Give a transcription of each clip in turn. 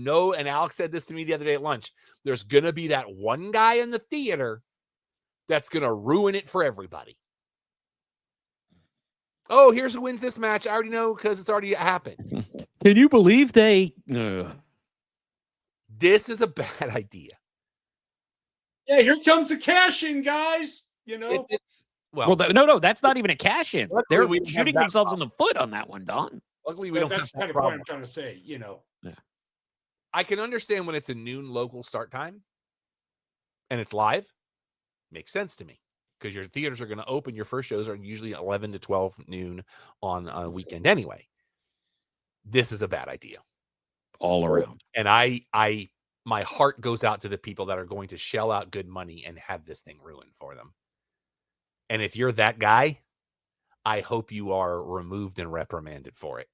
know, and Alex said this to me the other day at lunch, there's going to be that one guy in the theater that's going to ruin it for everybody. Oh, here's who wins this match. I already know because it's already happened. Can you believe they... This is a bad idea. Yeah, here comes the cash-in, guys. You know? Well, no, that's not even a cash-in. They're shooting themselves problem. in the foot on that one, Don. Luckily, we don't That's have kind of problem. point I'm trying to say, you know. Yeah. I can understand when it's a noon local start time and it's live. Makes sense to me because your theaters are going to open. Your first shows are usually 11 to 12 noon on a weekend anyway. This is a bad idea. All around. And my heart goes out to the people that are going to shell out good money and have this thing ruined for them. And if you're that guy, I hope you are removed and reprimanded for it.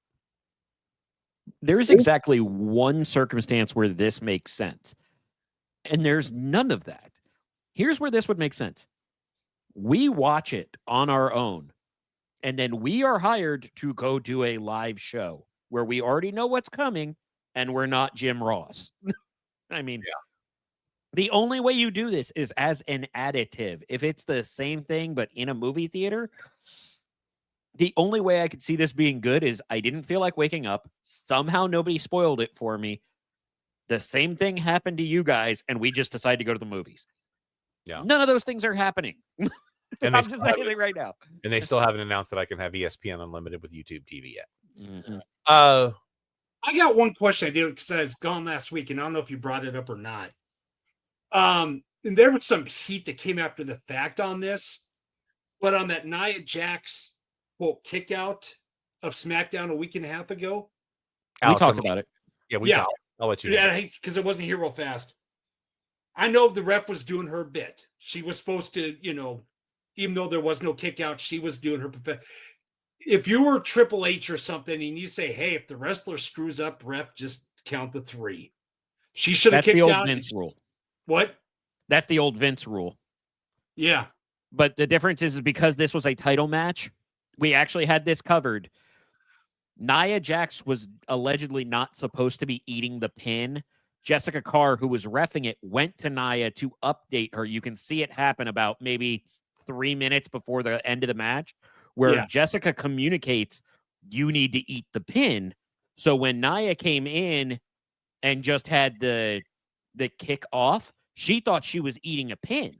There's exactly one circumstance where this makes sense. And there's none of that. Here's where this would make sense. We watch it on our own. And then we are hired to go do a live show where we already know what's coming and we're not Jim Ross. I mean, the only way you do this is as an additive. If it's the same thing, but in a movie theater, the only way I could see this being good is I didn't feel like waking up. Somehow nobody spoiled it for me. The same thing happened to you guys, and we just decided to go to the movies. Yeah. None of those things are happening. And I'm just saying it right now. And they still haven't announced that I can have ESPN Unlimited with YouTube TV yet. Mm-hmm. I got one question I did because I was gone last week, and I don't know if you brought it up or not. And there was some heat that came after the fact on this, but on that Nia Jax quote kick out of SmackDown a week and a half ago, we talked about it. Yeah, we talked. I'll let you know. Yeah, because it wasn't here real fast. I know the ref was doing her bit. She was supposed to, you know, even though there was no kick out, she was doing her. If you were Triple H or something and you say, hey, if the wrestler screws up, ref, just count the 3. She should have kicked out. That's the old Vince rule. What? That's the old Vince rule. Yeah. But the difference is because this was a title match, we actually had this covered. Nia Jax was allegedly not supposed to be eating the pin. Jessica Carr, who was reffing it, went to Nia to update her. You can see it happen about maybe 3 minutes before the end of the match, where Jessica communicates, you need to eat the pin. So when Nia came in and just had the kick off, she thought she was eating a pin.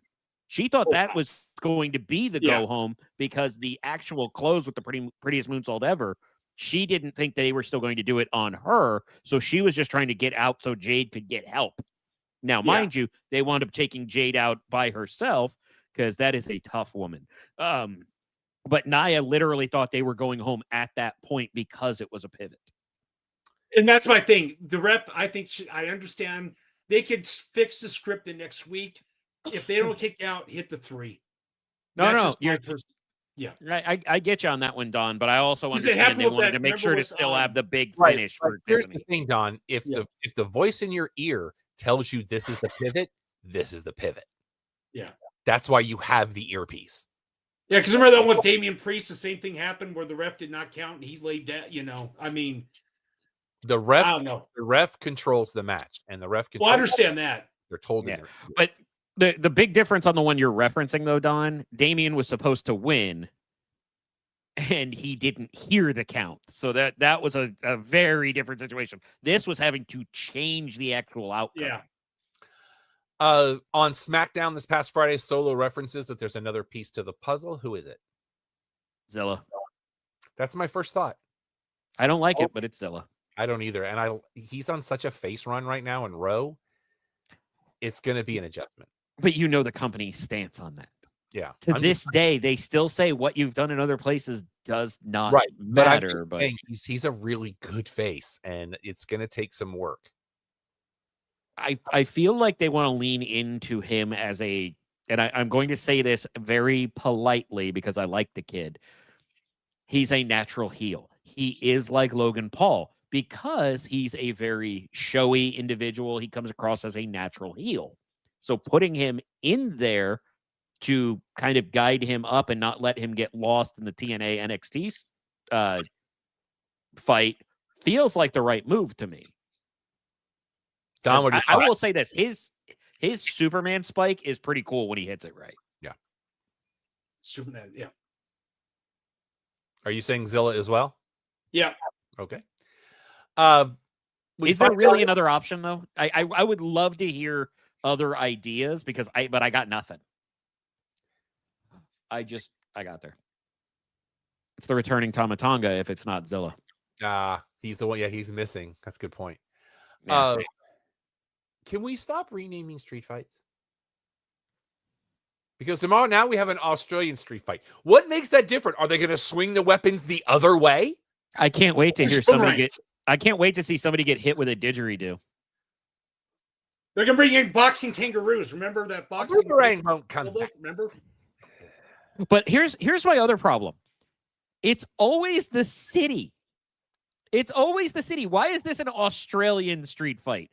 She thought that was going to be the go home because the actual close with the prettiest moonsault ever, she didn't think they were still going to do it on her. So she was just trying to get out so Jade could get help. Now, mind you, they wound up taking Jade out by herself because that is a tough woman. But Nia literally thought they were going home at that point because it was a pivot. And that's my thing. The ref, I think, I understand they could fix the script the next week. If they don't kick out, hit the 3. No. Yeah. I get you on that one, Don, but I also understand they wanted to make sure to still have the big finish. For here's the thing, Don. If the voice in your ear tells you this is the pivot, this is the pivot. Yeah. That's why you have the earpiece. Yeah, because remember that one with Damian Priest, the same thing happened where the ref did not count and he laid down, you know. I mean, the ref, I don't know. The ref controls the match, and the ref controls. Well, I understand that. They're told but the big difference on the one you're referencing, though, Don, Damian was supposed to win, and he didn't hear the count. So that was a very different situation. This was having to change the actual outcome. Yeah. On SmackDown this past Friday, Solo references that there's another piece to the puzzle. Who is it? Zilla. That's my first thought. I don't like it, but it's Zilla. I don't either. And he's on such a face run right now in Raw. It's going to be an adjustment. But you know the company's stance on that. Yeah. To this day, they still say what you've done in other places does not matter. But he's a really good face, and it's going to take some work. I feel like they want to lean into him as and I'm going to say this very politely because I like the kid. He's a natural heel. He is like Logan Paul because he's a very showy individual. He comes across as a natural heel. So putting him in there to kind of guide him up and not let him get lost in the TNA NXT fight feels like the right move to me. Don, what do you I think? will say this: his Superman spike is pretty cool when he hits it right. Superman, yeah. Are you saying Zilla as well? Yeah. Okay. Is there really another option though? I would love to hear other ideas because I got nothing. I got there. It's the returning Tamatanga if it's not Zilla. He's the one. Yeah, he's missing. That's a good point. Yeah. Can we stop renaming street fights? Because tomorrow now we have an Australian street fight. What makes that different? Are they going to swing the weapons the other way? I can't wait to hear somebody get. I can't wait to see somebody get hit with a didgeridoo. They're gonna bring in boxing kangaroos. Remember that boxing? Boomerang won't come back. Remember? But here's my other problem. It's always the city. It's always the city. Why is this an Australian street fight?